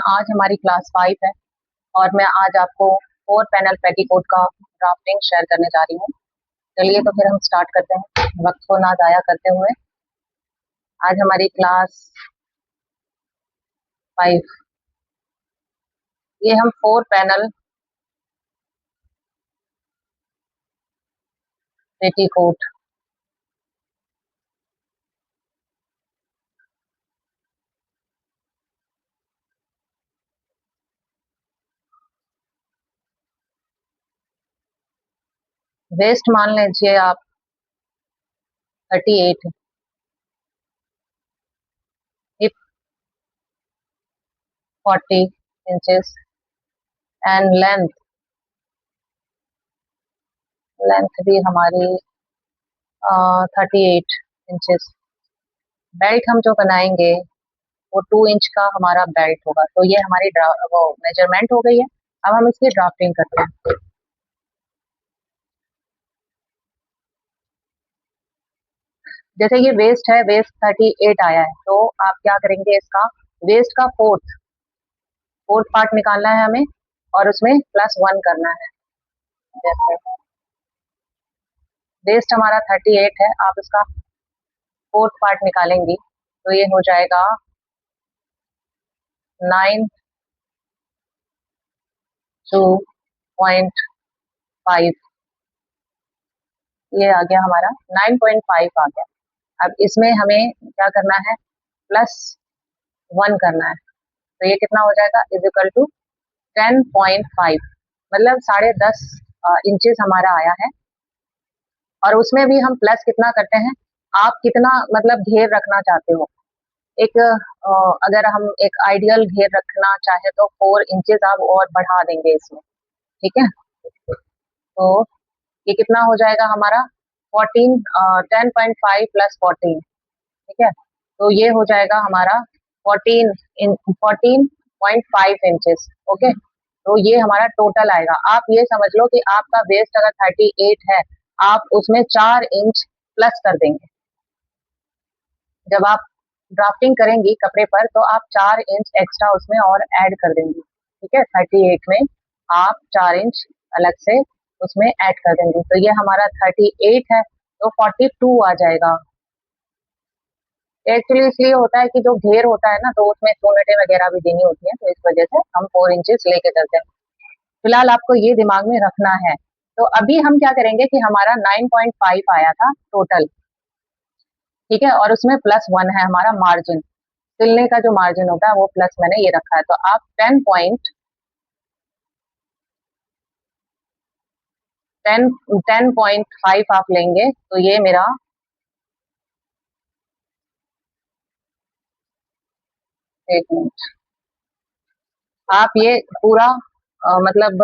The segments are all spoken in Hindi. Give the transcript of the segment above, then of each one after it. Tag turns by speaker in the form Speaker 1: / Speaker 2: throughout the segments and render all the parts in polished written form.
Speaker 1: आज हमारी क्लास 5 है और मैं आज आपको 4 पैनल पेटीकोट का ड्राफ्टिंग शेयर करने जा रही हूँ। चलिए तो फिर हम स्टार्ट करते हैं वक्त को ना ज़ाया करते हुए। आज हमारी क्लास 5 ये हम 4 पैनल पेटीकोट वेस्ट मान लीजिए आप 38, हिप 40 इंचेस एंड लेंथ भी हमारी 38 इंचेस। बेल्ट हम जो बनाएंगे वो 2 इंच का हमारा बेल्ट होगा। तो ये हमारी वो मेजरमेंट हो गई है। अब हम इसकी ड्राफ्टिंग करते हैं। जैसे ये वेस्ट है, वेस्ट 38 आया है, तो आप क्या करेंगे, इसका वेस्ट का फोर्थ पार्ट निकालना है हमें और उसमें +1 करना है। जैसे वेस्ट हमारा 38 है, आप इसका फोर्थ पार्ट निकालेंगी तो ये हो जाएगा 9.5। ये आ गया हमारा 9.5 आ गया। अब इसमें हमें क्या करना है, +1 करना है। तो ये कितना हो जाएगा, = 10.5, मतलब 10.5 इंचेस हमारा आया है। और उसमें भी हम प्लस कितना करते हैं, आप कितना मतलब घेर रखना चाहते हो। एक अगर हम एक आइडियल घेर रखना चाहे तो 4 इंचेस आप और बढ़ा देंगे इसमें, ठीक है। तो ये कितना हो जाएगा हमारा 10.5 + 14, ठीक है। तो ये हो जाएगा हमारा 14.5 इंचेस, ओके। तो ये हमारा टोटल आएगा। आप ये समझ लो कि आपका वेस्ट अगर 38 है, आप उसमें 4 इंच प्लस कर देंगे। जब आप ड्राफ्टिंग करेंगी कपड़े पर तो आप 4 इंच एक्स्ट्रा उसमें और ऐड कर देंगी, ठीक है। 38 में आप 4 इंच अलग से उसमें ऐड कर देंगे। तो ये हमारा 38 है, तो 42 आ जाएगा। एक्चुअली इसलिए होता है कि जो घेर होता है ना, तो उसमें चुनटें वगैरह भी देनी होती हैं, तो इस वजह से हम 4 इंचेस लेके चलते हैं। फिलहाल आपको ये दिमाग में रखना है। तो अभी हम क्या करेंगे कि हमारा 9.5 आया था टोटल, ठीक है, और उसमें +1 है हमारा मार्जिन, सिलने का जो मार्जिन होता है वो प्लस मैंने ये रखा है। तो आप 10.5 आप लेंगे तो ये मेरा एक मिनट, आप ये पूरा मतलब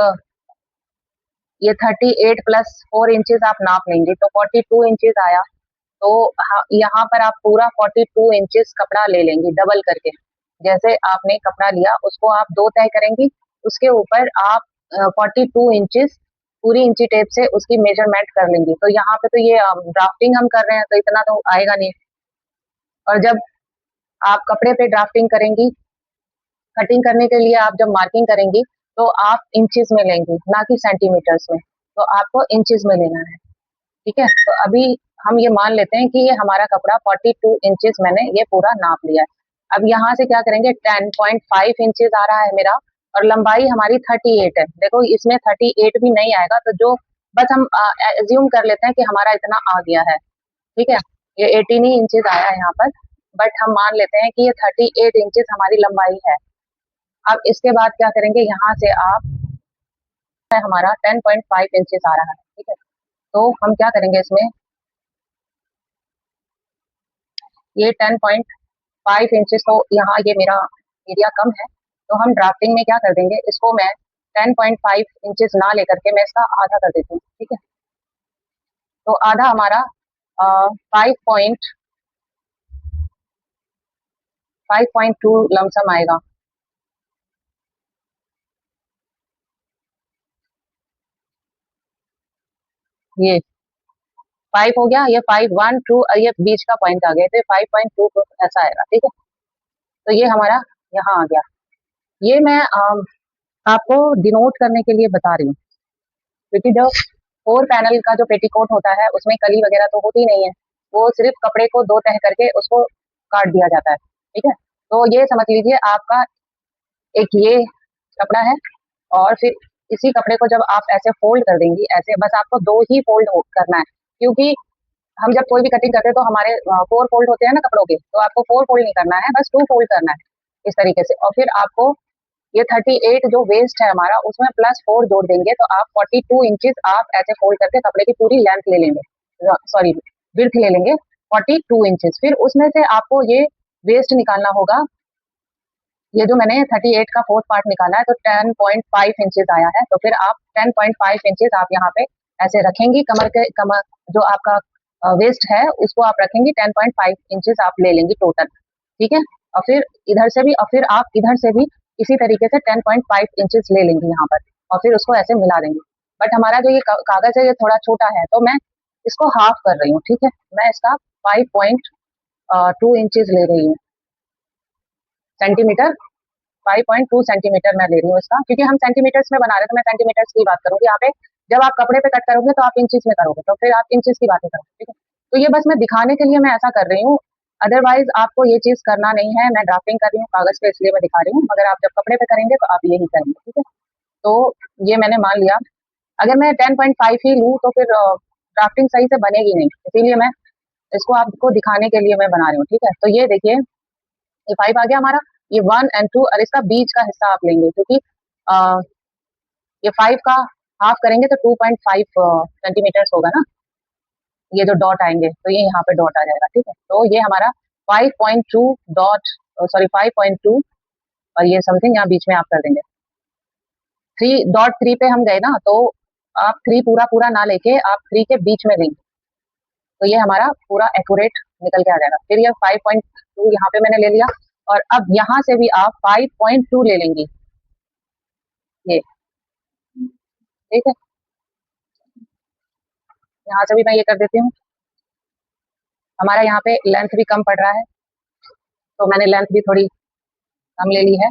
Speaker 1: ये 38 + 4 इंचेस आप नाप लेंगे तो 42 इंचेस आया। तो यहाँ पर आप पूरा 42 इंचेस कपड़ा ले लेंगी डबल करके। जैसे आपने कपड़ा लिया उसको आप 2 तय करेंगी, उसके ऊपर आप 42 इंचेस पूरी इंची टेप से उसकी मेजरमेंट कर लेंगी। तो यहाँ पे तो ये ड्राफ्टिंग हम कर रहे हैं तो इतना तो आएगा नहीं। और जब आप कपड़े पे ड्राफ्टिंग करेंगी, कटिंग करने के लिए आप जब मार्किंग करेंगी तो आप इंचेस में लेंगी, ना कि सेंटीमीटर्स में। तो आपको इंचेस में लेना है, ठीक है। तो अभी हम ये मान लेते हैं कि ये हमारा कपड़ा 42 इंचेस मैंने ये पूरा नाप लिया है। अब यहाँ से क्या करेंगे, 10.5 इंचेस आ रहा है मेरा और लंबाई हमारी 38 है। देखो इसमें 38 भी नहीं आएगा, तो जो बस हम एज्यूम कर लेते हैं कि हमारा इतना आ गया है, ठीक है। ये 18 ही इंचेस आया है यहाँ पर, बट हम मान लेते हैं कि ये 38 इंचेस हमारी लंबाई है। अब इसके बाद क्या करेंगे, यहाँ से आप हमारा 10.5 इंचेस आ रहा है, ठीक है। तो हम क्या करेंगे इसमें, ये 10.5 इंचेस, तो यहाँ ये मेरा एरिया कम है, तो हम ड्राफ्टिंग में क्या कर देंगे, इसको मैं 10.5 इंचेस ना लेकर के मैं इसका आधा कर देती हूँ, ठीक है। तो आधा हमारा 5.2 लमसम आएगा। ये 5 हो गया, ये 5, 1, 2 और ये बीच का पॉइंट आ गया, तो 5.2 ऐसा आएगा, ठीक है। तो ये हमारा यहाँ आ गया। ये मैं आपको डिनोट करने के लिए बता रही हूँ, क्योंकि जो 4 पैनल का जो पेटीकोट होता है उसमें कली वगैरह तो होती नहीं है, वो सिर्फ कपड़े को 2 तह करके उसको काट दिया जाता है, ठीक है। तो ये समझ लीजिए आपका एक ये कपड़ा है, और फिर इसी कपड़े को जब आप ऐसे फोल्ड कर देंगी, ऐसे बस आपको 2 ही फोल्ड करना है, क्योंकि हम जब कोई भी कटिंग करते हैं तो हमारे 4 फोल्ड होते हैं ना कपड़ों के, तो आपको 4 फोल्ड नहीं करना है, बस 2 फोल्ड करना है इस तरीके से। और फिर आपको ये 38 जो वेस्ट है हमारा, उसमें +4 जोड़ देंगे, तो आप 42 इंचेस आप ऐसे फोल्ड करके कपड़े की पूरी लेंथ ले लेंगे, सॉरी विड्थ ले लेंगे 42 इंचेस। फिर उसमें से आपको ये वेस्ट निकालना होगा। ये जो मैंने 38 का 4th पार्ट निकाला है, तो 10.5 इंचेस आया है, तो फिर आप 10.5 इंचेस आप यहाँ पे ऐसे रखेंगी, कमर जो आपका वेस्ट है उसको आप रखेंगी, 10.5 इंचेस आप ले लेंगी टोटल, ठीक है। और फिर इधर से भी, और फिर आप इधर से भी इसी तरीके से 10.5 इंचेस ले लेंगी यहाँ पर, और फिर उसको ऐसे मिला देंगे। बट हमारा जो ये कागज है ये थोड़ा छोटा है, तो मैं इसको हाफ कर रही हूँ, ठीक है। मैं इसका 5.2 इंचेस ले रही हूँ, सेंटीमीटर 5.2 सेंटीमीटर मैं ले रही हूँ इसका, क्योंकि हम सेंटीमीटर्स में बना रहे थे, मैं सेंटीमीटर्स की बात करूंगी यहाँ पे। जब आप कपड़े पे कट करोगे तो आप इंचेस में करोगे, तो फिर आप इंचेस की बातें करोगे, ठीक है। तो ये बस मैं दिखाने के लिए मैं ऐसा कर रही हूँ, अदरवाइज आपको ये चीज करना नहीं है। मैं ड्राफ्टिंग कर रही हूँ कागज पे, इसलिए मैं दिखा रही हूँ, मगर आप जब कपड़े पे करेंगे तो आप यही करेंगे, ठीक है। तो ये मैंने मान लिया, अगर मैं 10.5 ही लूँ तो फिर ड्राफ्टिंग सही से बनेगी नहीं, इसीलिए मैं इसको आपको दिखाने के लिए मैं बना रही हूँ, ठीक है। तो ये देखिए, ये 5 आ गया हमारा, ये 1 एंड 2, और इसका बीच का हिस्सा आप लेंगे, क्योंकि ये 5 का हाफ करेंगे तो 2.5 सेंटीमीटर्स होगा ना, ये जो डॉट आएंगे तो ये यहाँ पे डॉट आ जाएगा, ठीक है। तो ये हमारा 5.2 डॉट, सॉरी 5.2, और ये समथिंग यहाँ बीच में आप कर देंगे। 3.3 पे हम गए ना, तो आप 3 पूरा पूरा ना लेके आप 3 के बीच में लेंगे, तो ये हमारा पूरा एक्यूरेट निकल के आ जाएगा। फिर ये 5.2 यहाँ पे मैंने ले लिया, और अब यहाँ से भी आप 5.2 ले लेंगी, ये ठीक है। यहाँ से भी मैं ये कर देती हूँ, हमारा यहाँ पे लेंथ भी कम पड़ रहा है, तो मैंने लेंथ भी थोड़ी कम ले ली है,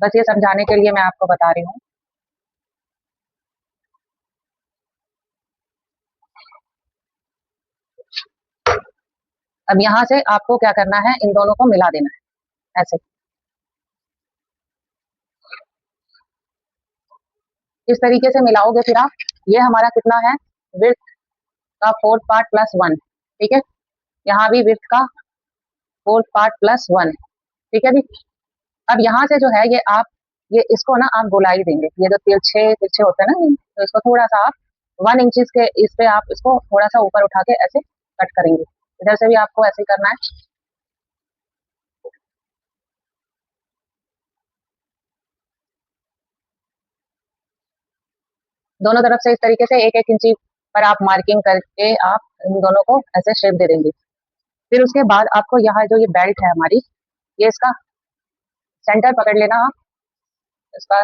Speaker 1: बस ये समझाने के लिए मैं आपको बता रही हूँ। अब यहाँ से आपको क्या करना है, इन दोनों को मिला देना है ऐसे, इस तरीके से मिलाओगे फिर आप, ये हमारा कितना है, विड्थ का 4th पार्ट +1, ठीक है। यहाँ भी विड्थ का 4th पार्ट +1, ठीक है जी। अब यहाँ से जो है ये आप, ये इसको ना आप गोलाई देंगे, ये जो तिरछे तिरछे होते हैं ना, तो इसको थोड़ा सा आप 1 इंचेस के इस पे आप इसको थोड़ा सा ऊपर उठा के ऐसे कट करेंगे। इधर से भी आपको ऐसे ही करना है, दोनों तरफ से इस तरीके से 1-1 इंची पर आप मार्किंग करके आप इन दोनों को ऐसे शेप दे देंगे। फिर उसके बाद आपको यहाँ जो ये बेल्ट है हमारी, ये इसका सेंटर पकड़ लेना आप, इसका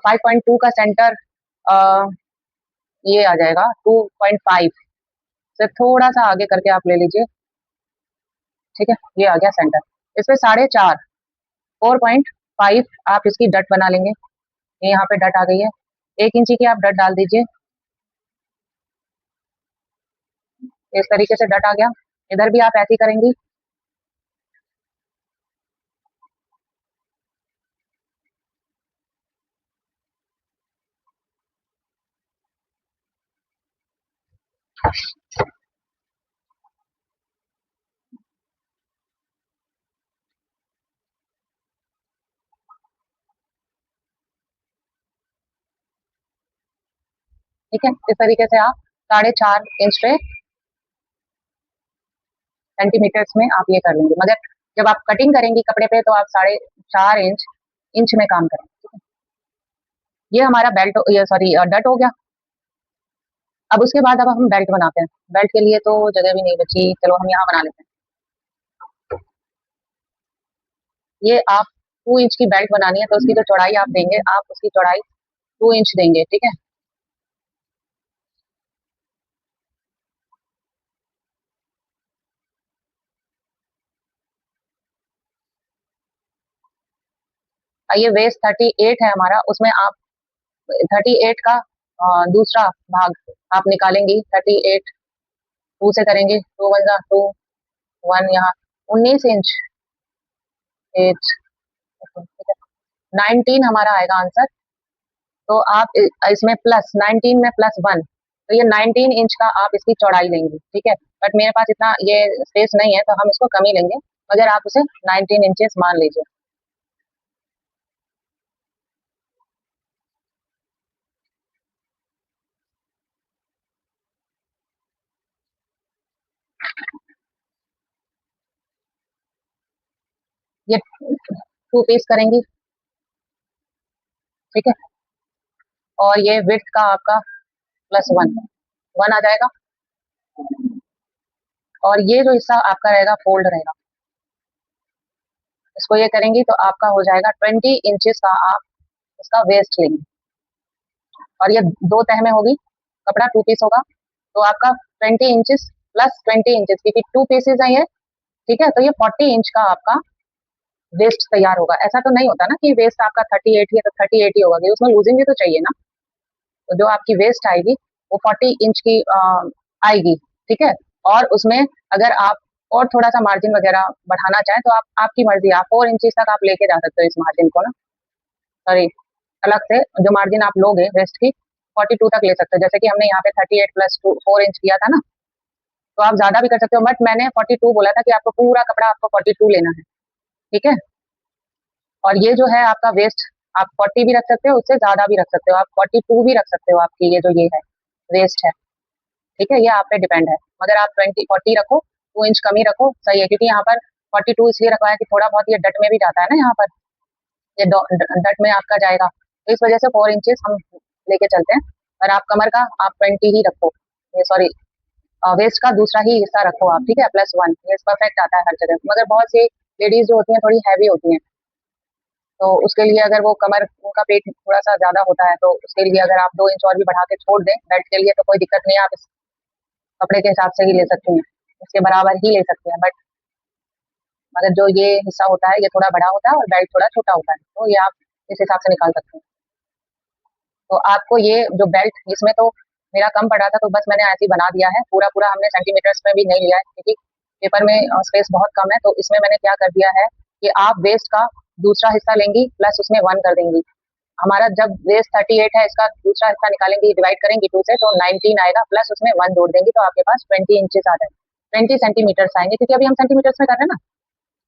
Speaker 1: 5.2 का सेंटर ये आ जाएगा 2.5 से थोड़ा सा आगे करके आप ले लीजिए, ठीक है। ये आ गया सेंटर, इसमें 4.5 4.5 आप इसकी डट बना लेंगे, ये यहाँ पे डट आ गई है, 1 इंची की आप डट डाल दीजिए, इस तरीके से डट आ गया। इधर भी आप ऐसे ही करेंगी, ठीक है। इस तरीके से आप 4.5 इंच पे सेंटीमीटर्स में आप ये कर लेंगे, मगर जब आप कटिंग करेंगी कपड़े पे तो आप 4.5 इंच इंच में काम करें, ठीक है। ये हमारा बेल्ट, ये सॉरी डट हो गया। अब उसके बाद अब हम बेल्ट बनाते हैं, बेल्ट के लिए तो जगह भी नहीं बची, चलो हम यहाँ बना लेते हैं। ये आप 2 इंच की बेल्ट बनानी है, तो उसकी जो चौड़ाई आप देंगे, आप उसकी चौड़ाई 2 इंच देंगे, ठीक है। ये वेस्ट 38 है हमारा, उसमें आप 38 का दूसरा भाग आप निकालेंगी। 38 टू से करेंगे, टू वन जा टू, वन यहाँ 19 इंच, 8, 19 हमारा आएगा आंसर। तो आप इसमें प्लस 19 में प्लस वन, तो ये 19 इंच का आप इसकी चौड़ाई लेंगे, ठीक है। बट मेरे पास इतना ये स्पेस नहीं है, तो हम इसको कम ही लेंगे, मगर आप उसे 19 इंचेस मान लीजिए। ये टू पीस करेंगी, ठीक है। और ये विड्थ का आपका प्लस वन, वन आ जाएगा। और ये जो हिस्सा आपका रहेगा फोल्ड रहेगा, इसको ये करेंगी तो आपका हो जाएगा 20 इंचेस का आप इसका वेस्ट लेंगे। और ये दो तह में होगी, कपड़ा टू पीस होगा, तो आपका 20 इंचेस प्लस 20 इंचेस, क्योंकि टू पीसेज है ये, ठीक है। तो ये 40 इंच का आपका वेस्ट तैयार होगा। ऐसा तो नहीं होता ना कि वेस्ट आपका 38 ही है तो 38 ही होगा, कि उसमें लूजिंग भी तो चाहिए ना। तो जो आपकी वेस्ट आएगी वो 40 इंच की आएगी, ठीक है। और उसमें अगर आप और थोड़ा सा मार्जिन वगैरह बढ़ाना चाहें तो आप आपकी मर्जी, आप 4 इंचेस तक आप लेके जा सकते हो इस मार्जिन को ना, सॉरी, अलग से जो मार्जिन आप लोगे वेस्ट की 42 तक ले सकते हो। जैसे कि हमने यहाँ पे 38 प्लस 4 इंच किया था ना, तो आप ज्यादा भी कर सकते हो, बट मैंने 42 बोला था कि आपको पूरा कपड़ा आपको 42 लेना है, ठीक है। और ये जो है आपका वेस्ट, आप 40 भी रख सकते हो, उससे ज्यादा भी रख सकते हो, आप 42 भी रख सकते हो, आपकी ये जो ये है वेस्ट है, ठीक है। ये आप पे डिपेंड है, मगर आप 40 रखो, 2 इंच कम ही रखो, सही है। क्योंकि यहाँ पर 42 इसलिए रखवाया कि थोड़ा बहुत ये डट में भी जाता है ना, यहाँ पर ये डट में आपका जाएगा, तो इस वजह से 4 इंचेस हम लेके चलते हैं। और आप कमर का आप 20 ही रखो, ये सॉरी वेस्ट का दूसरा ही हिस्सा रखो आप, ठीक है, प्लस वन, ये परफेक्ट आता है हर जगह। मगर बहुत सी लेडीज जो होती हैं थोड़ी हैवी होती हैं, तो उसके लिए अगर वो कमर, उनका पेट थोड़ा सा ज्यादा होता है, तो उसके लिए अगर आप 2 इंच और भी बढ़ा के छोड़ दें बेल्ट के लिए तो कोई दिक्कत नहीं है, आप इस कपड़े के हिसाब से ही ले सकती हैं, इसके बराबर ही ले सकते हैं। बट मगर जो ये हिस्सा होता है ये थोड़ा बड़ा होता है और बेल्ट थोड़ा छोटा होता है, तो ये आप इस हिसाब से निकाल सकते हैं। तो आपको ये जो बेल्ट, इसमें तो मेरा कम पड़ा था तो बस मैंने ऐसे ही बना दिया है, पूरा पूरा हमने सेंटीमीटर्स में भी नहीं लिया है, क्योंकि पेपर में स्पेस बहुत कम है। तो इसमें मैंने क्या कर दिया है कि आप वेस्ट का दूसरा हिस्सा लेंगी प्लस उसमें वन कर देंगी। हमारा जब वेस्ट 38 है, इसका दूसरा हिस्सा निकालेंगी, डिवाइड करेंगी टू से, तो 19 आएगा, प्लस उसमें वन जोड़ देंगी, तो आपके पास 20 इंचेस आ जाएंगे, 20 सेंटीमीटर्स आएंगे, क्योंकि अभी हम सेंटीमीटर्स में कर रहे हैं ना।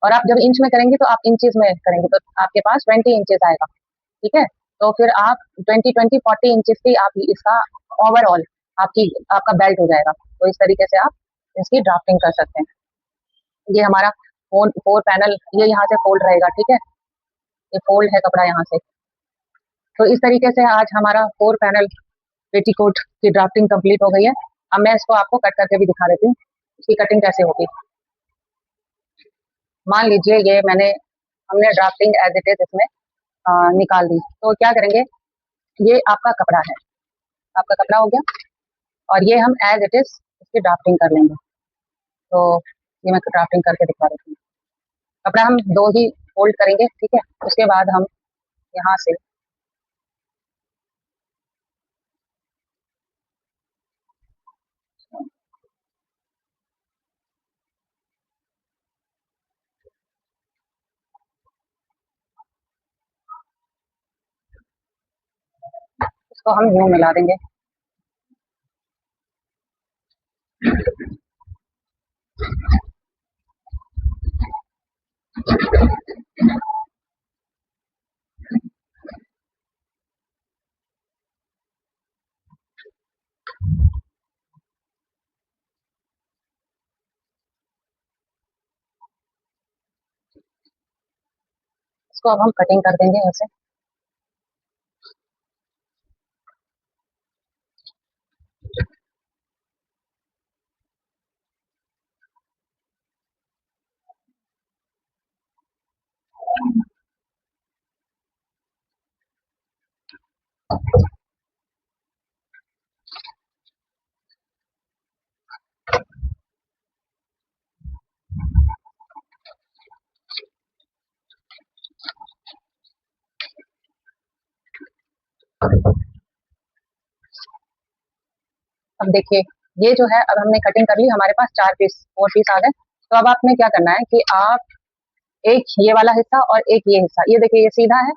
Speaker 1: और आप जब इंच में करेंगे तो आप इंचेस में करेंगे, तो आपके पास 20 इंचेस आएगा, ठीक है। तो फिर आप 20 20 40 इंचेस की आप इसका ओवरऑल आपकी आपका बेल्ट हो जाएगा। तो इस तरीके से आप इसकी ड्राफ्टिंग कर सकते हैं। ये हमारा फोर फोर पैनल, ये यहाँ से फोल्ड रहेगा, ठीक है, ये फोल्ड है कपड़ा यहाँ से। तो इस तरीके से आज हमारा 4 पैनल पेटीकोट की ड्राफ्टिंग कंप्लीट हो गई है। अब मैं इसको आपको कट करके भी दिखा देती हूँ, इसकी कटिंग कैसे होगी। मान लीजिए ये हमने ड्राफ्टिंग एज इट इज इसमें निकाल दी, तो क्या करेंगे, ये आपका कपड़ा है, आपका कपड़ा हो गया, और ये हम एज इट इज इसकी ड्राफ्टिंग कर लेंगे। तो ये मैं ड्राफ्टिंग करके दिखा देती हूँ। कपड़ा हम दो ही फोल्ड करेंगे, ठीक है। उसके बाद हम यहाँ से इसको हम यूं मिला देंगे। इसको अब हम कटिंग कर देंगे ऐसे। अब देखिए, ये जो है, अब हमने कटिंग कर ली, हमारे पास 4 पीस 4 पीस आ गए। तो अब आपने क्या करना है कि आप एक ये वाला हिस्सा और एक ये हिस्सा, ये देखिए ये सीधा है,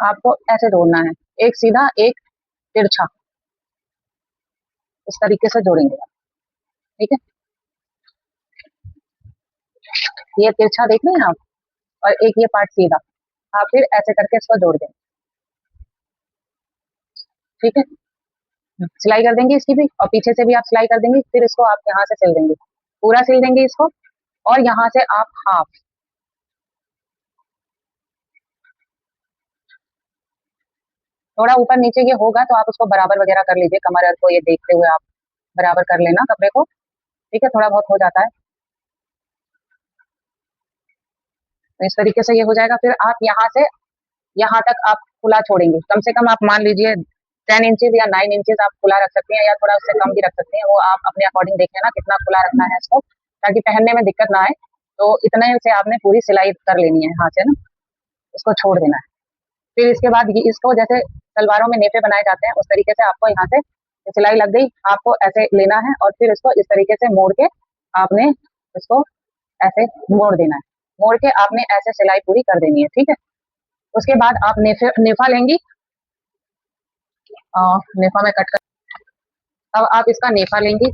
Speaker 1: आपको ऐसे जोड़ना है, एक सीधा एक तिरछा, इस तरीके से जोड़ेंगे आप, ठीक है। ये तिरछा देख रहे हैं आप, और एक ये पार्ट सीधा, आप फिर ऐसे करके इसको जोड़ देंगे, ठीक है। सिलाई कर देंगे इसकी भी, और पीछे से भी आप सिलाई कर देंगे, फिर इसको आप यहाँ से सिल देंगे, पूरा सिल देंगे इसको, और यहाँ से आप हाफ, थोड़ा ऊपर नीचे ये होगा तो आप उसको बराबर वगैरह कर लीजिए, कमर को ये देखते हुए आप बराबर कर लेना कपड़े को, ठीक है, थोड़ा बहुत हो जाता है। तो इस तरीके से ये हो जाएगा। फिर आप यहाँ से यहाँ तक आप खुला छोड़ेंगे, कम से कम आप मान लीजिए 10 इंचेस या 9 इंचेस आप खुला रख सकते हैं, या थोड़ा उससे कम भी रख सकते हैं, वो आप अपने अकॉर्डिंग देख लेना कितना खुला रखना है इसको, ताकि पहनने में दिक्कत ना आए। तो इतने से आपने पूरी सिलाई कर लेनी है यहाँ से ना, इसको छोड़ देना है। फिर इसके बाद ये इसको जैसे सलवारों में नेफे बनाए जाते हैं, उस तरीके से आपको यहाँ से सिलाई लग गई, आपको ऐसे लेना है, और फिर इसको इस तरीके से मोड़ के आपने इसको ऐसे मोड़ देना है, मोड़ के आपने ऐसे सिलाई पूरी कर देनी है, ठीक है। उसके बाद आप नेफा लेंगी, नेफा में कट कर, अब आप इसका नेफा लेंगी,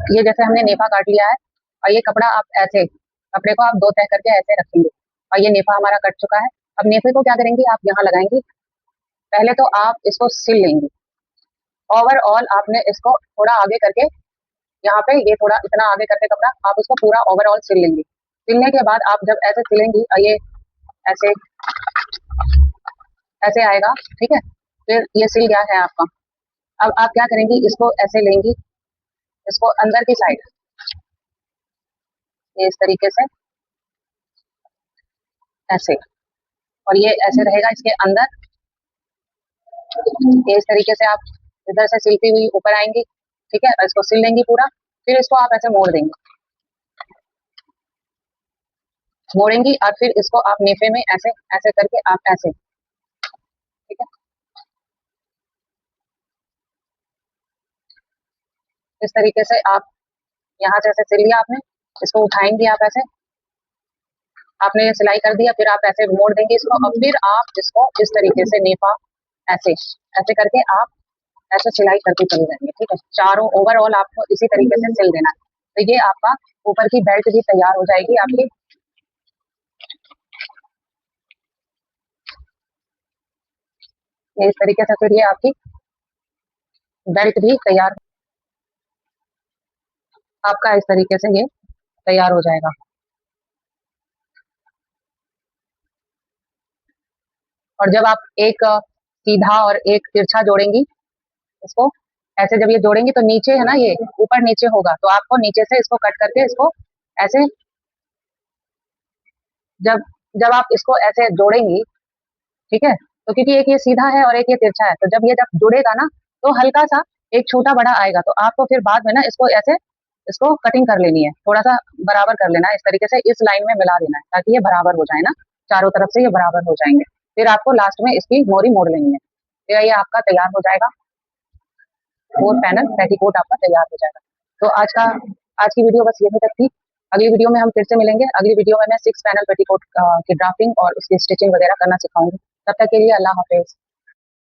Speaker 1: ये जैसे हमने नेफा काट लिया है, और ये कपड़ा आप ऐसे, कपड़े को आप 2 तह करके ऐसे रखेंगे, और ये नेफा हमारा कट चुका है। अब नेफे को क्या करेंगे, आप यहाँ लगाएंगी, पहले तो आप इसको सिल लेंगी, ओवरऑल आपने इसको थोड़ा आगे करके, यहाँ पे ये थोड़ा इतना आगे करके कपड़ा आप उसको पूरा ओवरऑल सिल लेंगी। सिलने के बाद आप जब ऐसे सिलेंगी, ये ऐसे ऐसे आएगा, ठीक है। फिर ये सिल गया है आपका। अब आप क्या करेंगी, इसको ऐसे लेंगी, इसको अंदर की साइड, ये इस तरीके से ऐसे, और ये ऐसे रहेगा इसके अंदर, ये इस तरीके से आप इधर से सिलती हुई ऊपर आएंगी, ठीक है, और इसको सिल लेंगी पूरा। फिर इसको आप ऐसे मोड़ देंगे, मोड़ेंगी, और फिर इसको आप नेफे में ऐसे ऐसे करके आप ऐसे, ठीक है, इस तरीके से आप यहाँ से ऐसे सिल लिया आपने, इसको उठाएंगे आप ऐसे, आपने ये सिलाई कर दिया, फिर आप ऐसे मोड़ देंगे इसको, और फिर आप इसको इस तरीके से नेफा ऐसे ऐसे करके आप ऐसे सिलाई करके चले जाएंगे, ठीक है। चारों ओवरऑल आपको इसी तरीके से सिल देना है। तो ये आपका ऊपर की बेल्ट भी तैयार हो जाएगी आपकी, ये इस तरीके से, फिर ये आपकी बेल्ट भी तैयार, आपका इस तरीके से ये तैयार हो जाएगा। और जब आप एक सीधा और एक तिरछा जोड़ेंगी, इसको ऐसे जब ये जोड़ेंगे तो नीचे है ना, ये ऊपर नीचे होगा, तो आपको नीचे से इसको कट करके इसको ऐसे, जब जब आप इसको ऐसे जोड़ेंगी, ठीक है, तो क्योंकि एक ये सीधा है और एक ये तिरछा है, तो जब ये जब जुड़ेगा ना, तो हल्का सा एक छोटा बड़ा आएगा, तो आपको फिर बाद में ना इसको ऐसे, इसको कटिंग कर लेनी है, थोड़ा सा बराबर कर लेना है, इस तरीके से इस लाइन में मिला देना है, ताकि ये बराबर हो जाए ना, चारों तरफ से ये बराबर हो जाएंगे। फिर आपको लास्ट में इसकी मोरी मोड़ लेनी है, फिर ये आपका तैयार हो जाएगा, 4 पैनल पेटीकोट आपका तैयार हो जाएगा। तो आज की वीडियो बस यहीं तक थी। अगली वीडियो में हम फिर से मिलेंगे। अगली वीडियो में मैं 6 पैनल पेटीकोट की ड्राफ्टिंग और उसकी स्टिचिंग वगैरह करना सिखाऊंगी। तब तक के लिए अल्लाह हाफिज।